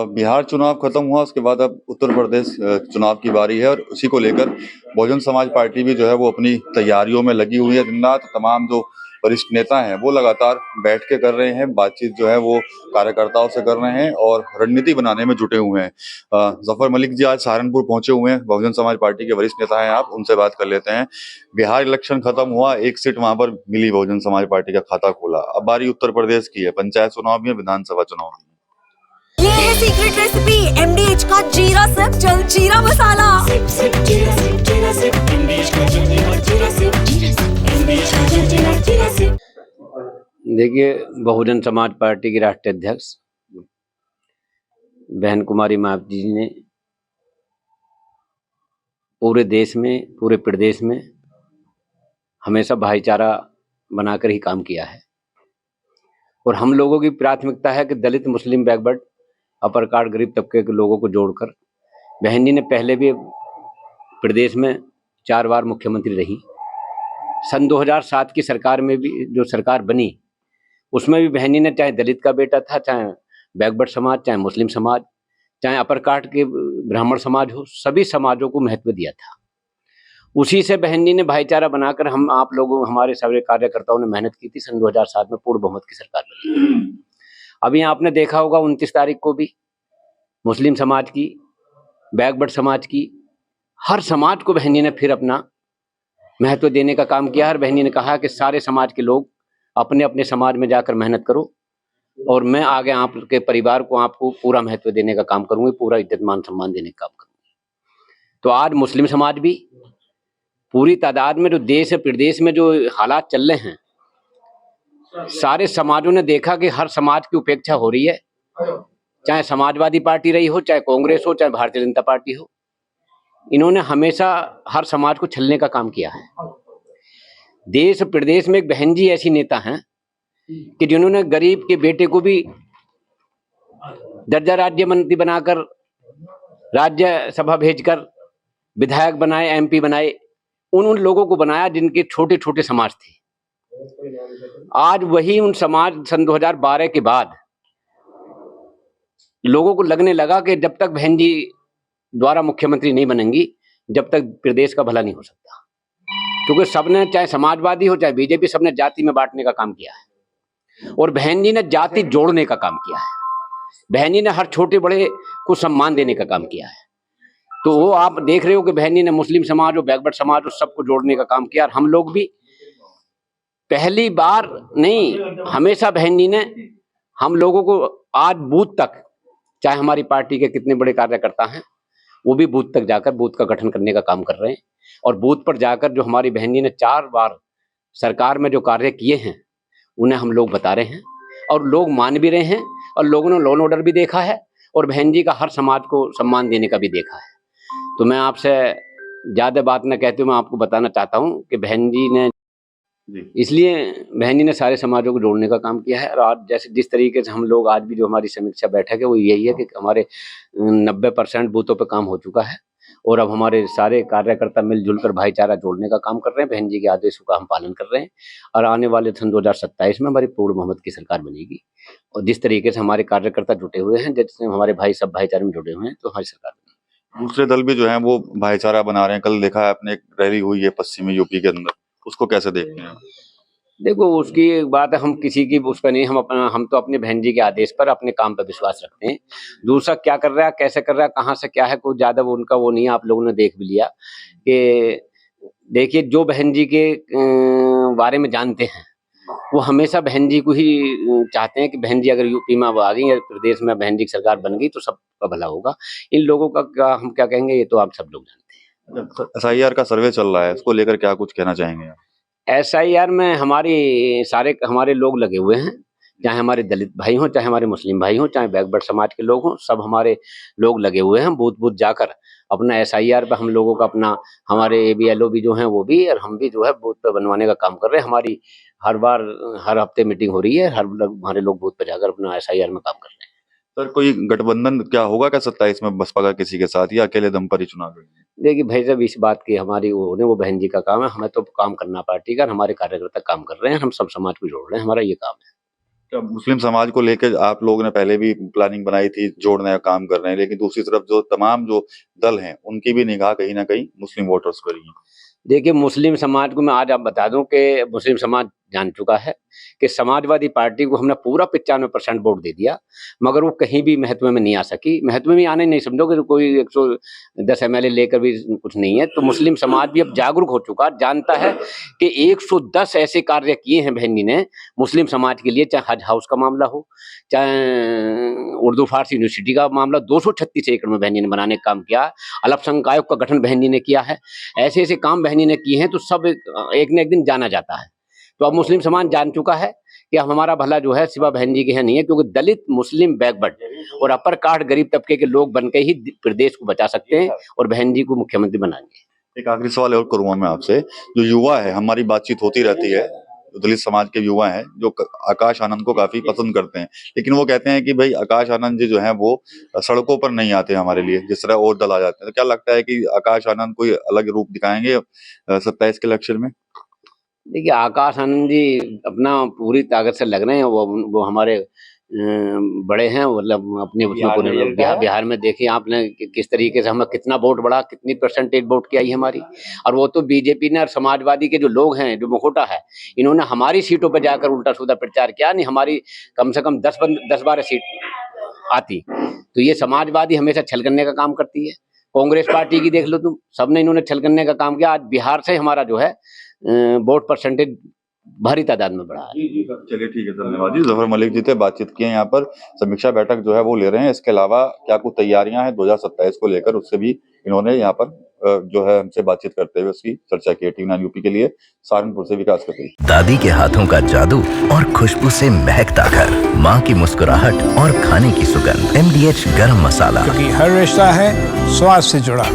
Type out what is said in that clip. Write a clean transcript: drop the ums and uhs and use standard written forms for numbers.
बिहार चुनाव खत्म हुआ, उसके बाद अब उत्तर प्रदेश चुनाव की बारी है और उसी को लेकर बहुजन समाज पार्टी भी जो है वो अपनी तैयारियों में लगी हुई है। दिन रात तमाम जो वरिष्ठ नेता हैं वो लगातार बैठ के कर रहे हैं, बातचीत जो है वो कार्यकर्ताओं से कर रहे हैं और रणनीति बनाने में जुटे हुए हैं। जफर मलिक जी आज सहारनपुर पहुंचे हुए हैं, बहुजन समाज पार्टी के वरिष्ठ नेता हैं, आप उनसे बात कर लेते हैं। बिहार इलेक्शन खत्म हुआ, एक सीट वहां पर मिली, बहुजन समाज पार्टी का खाता खोला। अब बारी उत्तर प्रदेश की है, पंचायत चुनाव भी है, विधानसभा चुनाव भी है। ये है सीक्रेट रेसिपी MDH का जीरा सिप जल जीरा मसाला। सिप सिप जीरा सिप MDH का जल जीरा सिप MDH का जल जीरा सिप। देखिए, बहुजन समाज पार्टी की राष्ट्रीय अध्यक्ष बहन कुमारी मायावती जी ने पूरे देश में, पूरे प्रदेश में हमेशा भाईचारा बनाकर ही काम किया है और हम लोगों की प्राथमिकता है कि दलित, मुस्लिम, बैकवर्ड, अपर कास्ट, गरीब तबके के लोगों को जोड़कर। बहन जी ने पहले भी प्रदेश में 4 बार मुख्यमंत्री रही। सन 2007 की सरकार में भी, जो सरकार बनी, उसमें भी बहन जी ने, चाहे दलित का बेटा था, चाहे बैकवर्ड समाज, चाहे मुस्लिम समाज, चाहे अपर कास्ट के ब्राह्मण समाज हो, सभी समाजों को महत्व दिया था। उसी से बहन जी ने भाईचारा बनाकर हम आप लोगों, हमारे सभी कार्यकर्ताओं ने मेहनत की थी। सन 2007 में पूर्ण बहुमत की सरकार बनी। अभी आपने देखा होगा 29 तारीख को भी मुस्लिम समाज की, बैकवर्ड समाज की, हर समाज को बहन जी ने फिर अपना महत्व देने का काम किया है। बहन जी ने कहा कि सारे समाज के लोग अपने अपने समाज में जाकर मेहनत करो और मैं आगे आपके परिवार को, आपको पूरा महत्व देने का काम करूंगी, पूरा इज्जत मान सम्मान देने का काम करूंगी। तो आज मुस्लिम समाज भी पूरी तादाद में, जो देश प्रदेश में जो हालात चल रहे हैं, सारे समाजों ने देखा कि हर समाज की उपेक्षा हो रही है, चाहे समाजवादी पार्टी रही हो, चाहे कांग्रेस हो, चाहे भारतीय जनता पार्टी हो। इन्होंने हमेशा हर समाज को छलने का काम किया है। देश प्रदेश में एक बहन जी ऐसी नेता हैं कि जिन्होंने गरीब के बेटे को भी दर्जा राज्य मंत्री बनाकर, राज्यसभा भेजकर विधायक बनाए, MP बनाए। उन लोगों को बनाया जिनके छोटे छोटे समाज थे। आज वही उन समाज सन 2012 के बाद लोगों को लगने लगा कि जब तक बहन जी द्वारा मुख्यमंत्री नहीं बनेंगी, जब तक प्रदेश का भला नहीं हो सकता। क्योंकि सबने, चाहे समाजवादी हो, चाहे बीजेपी, सबने जाति में बांटने का काम किया है और बहन जी ने जाति जोड़ने का काम किया है। बहन जी ने हर छोटे बड़े को सम्मान देने का काम किया है। तो वो आप देख रहे हो कि बहन जी ने मुस्लिम समाज और बैकवर्ड समाज और सबको जोड़ने का काम किया। और हम लोग भी पहली बार नहीं, हमेशा बहन जी ने हम लोगों को आज बूथ तक, चाहे हमारी पार्टी के कितने बड़े कार्यकर्ता हैं, वो भी बूथ तक जाकर बूथ का गठन करने का काम कर रहे हैं और बूथ पर जाकर जो हमारी बहन जी ने 4 बार सरकार में जो कार्य किए हैं उन्हें हम लोग बता रहे हैं और लोग मान भी रहे हैं और लोगों ने लॉ एंड ऑर्डर भी देखा है और बहन जी का हर समाज को सम्मान देने का भी देखा है। तो मैं आपसे ज्यादा बात न कहते हुए मैं आपको बताना चाहता हूँ कि बहन जी ने, इसलिए बहन जी ने सारे समाजों को जोड़ने का काम किया है। और आज जैसे जिस तरीके से हम लोग, आज भी जो हमारी समीक्षा बैठक है वो यही है कि हमारे 90% बूथों पे काम हो चुका है और अब हमारे सारे कार्यकर्ता मिलजुल कर भाईचारा जोड़ने का काम कर रहे हैं। बहन जी के आदेशों का हम पालन कर रहे हैं और आने वाले सन 2027 में हमारी पूर्ण बहुमत की सरकार बनेगी। और जिस तरीके से हमारे कार्यकर्ता जुटे हुए हैं, जैसे हमारे भाई सब भाईचारे में जुटे हुए हैं, तो हमारी सरकार बनेगी। दूसरे दल भी जो है वो भाईचारा बना रहे हैं। कल देखा है आपने, एक रैली हुई है पश्चिमी यूपी के अंदर, उसको कैसे देखते हैं? देखो, उसकी एक बात है, हम किसी की उस पर नहीं, हम तो अपने बहन जी के आदेश पर, अपने काम पर विश्वास रखते हैं। दूसरा क्या कर रहा है, कैसे कर रहा है, कहाँ से क्या है, कोई ज्यादा वो उनका वो नहीं है। आप लोगों ने देख भी लिया कि देखिए, जो बहन जी के बारे में जानते हैं वो हमेशा बहन जी को ही चाहते हैं कि बहन जी अगर यूपी में आ गई या प्रदेश में बहन जी की सरकार बन गई तो सबका भला होगा। इन लोगों का क्या, हम क्या कहेंगे, ये तो आप सब लोग जानते हैं। SIR का सर्वे चल रहा है, उसको लेकर क्या कुछ कहना चाहेंगे आप? SIR में हमारे लोग लगे हुए हैं, चाहे हमारे दलित भाई हों, चाहे हमारे मुस्लिम भाई हों, चाहे बैकवर्ड समाज के लोग हों, सब हमारे लोग लगे हुए हैं। बूथ बूथ जाकर अपना SIR पे हम लोगों का अपना, हमारे ABLO भी जो हैं वो भी, और हम भी जो है बूथ पे बनवाने का काम कर रहे हैं। हमारी हर हफ्ते मीटिंग हो रही है, हमारे लोग बूथ पे जाकर अपना SIR में काम कर रहे हैं। सर, कोई गठबंधन क्या होगा क्या 27 में बसपा का किसी के साथ, या अकेले दम पर ही चुनाव लड़ेंगे? देखिए भाई साहब, इस बात की हमारी वो बहन जी का काम है। हमें तो काम करना पार्टी का, हमारे कार्यकर्ता काम कर रहे हैं, हम सब समाज को जोड़ रहे हैं, हमारा ये काम है। क्या मुस्लिम समाज को लेकर आप लोगों ने पहले भी प्लानिंग बनाई थी, जोड़ने का काम कर रहे हैं, लेकिन दूसरी तरफ जो तमाम जो दल हैं उनकी भी निगाह कहीं ना कहीं मुस्लिम वोटर्स पर ही है। देखिए, मुस्लिम समाज को मैं आज आप बता दूं कि मुस्लिम समाज जान चुका है कि समाजवादी पार्टी को हमने पूरा 95% वोट दे दिया, मगर वो कहीं भी महत्व में नहीं आ सकी। महत्व में आने नहीं, समझोगे, कोई 110 MLA लेकर भी कुछ नहीं है। तो मुस्लिम समाज भी अब जागरूक हो चुका, जानता है कि 110 ऐसे कार्य किए हैं बहन जी ने मुस्लिम समाज के लिए, चाहे हज हाउस का मामला हो, चाहे उर्दू फारसी यूनिवर्सिटी का मामला 236 एकड़ में बहन जी ने बनाने का काम किया, अल्पसंख्यक आयोग का गठन बहन जी ने किया है। ऐसे ऐसे काम बहन जी ने किए हैं, तो सब एक न एक दिन जाना जाता है। तो अब मुस्लिम समाज जान चुका है कि अब हमारा भला जो है सिवा बहन जी के यहाँ नहीं है, क्योंकि दलित, मुस्लिम, बैकवर्ड और अपर कास्ट गरीब तबके के लोग बनकर ही प्रदेश को बचा सकते हैं और बहन जी को मुख्यमंत्री बनाएंगे। एक आखिरी सवाल और करूंगा मैं आपसे, जो युवा है, हमारी बातचीत होती रहती है, दलित समाज के युवा हैं जो आकाश आनंद को काफी पसंद करते हैं, लेकिन वो कहते हैं कि भाई आकाश आनंद जी जो हैं वो सड़कों पर नहीं आते हमारे लिए, जिस तरह और दल आ जाते हैं। तो क्या लगता है कि आकाश आनंद कोई अलग रूप दिखाएंगे 27 के इलेक्शन में? देखिए, आकाश आनंद जी अपना पूरी ताकत से लग रहे हैं, वो हमारे बड़े हैं, मतलब अपने उसमें बिहार में देखिए आपने किस तरीके से हमें कितना वोट बढ़ा, कितनी परसेंटेज वोट की आई हमारी। और वो तो बीजेपी ने और समाजवादी के जो लोग हैं, जो मुखोटा है, इन्होंने हमारी सीटों पर जाकर उल्टा सीधा प्रचार किया। नहीं, हमारी कम से कम 10-12 सीट आती। तो ये समाजवादी हमेशा छल करने का काम करती है। कांग्रेस पार्टी की देख लो तुम, सबने इन्होंने छल करने का काम किया। आज बिहार से हमारा जो है वोट परसेंटेज भारी तादाद में बढ़ा है। चलिए ठीक है, धन्यवाद जी। जफर मलिक जी से बातचीत की है, यहाँ पर समीक्षा बैठक जो है वो ले रहे हैं। इसके अलावा क्या कुछ तैयारियां हैं 2027 को लेकर, उससे भी इन्होंने यहाँ पर जो है हमसे बातचीत करते हुए उसकी चर्चा की। टीवी9 यूपी के लिए सहारनपुर से विकास कर रही। दादी के हाथों का जादू और खुशबू से महकता घर, माँ की मुस्कुराहट और खाने की सुगंध, MDH गरम मसाला, क्योंकि हर रिश्ता है स्वाद से जुड़ा।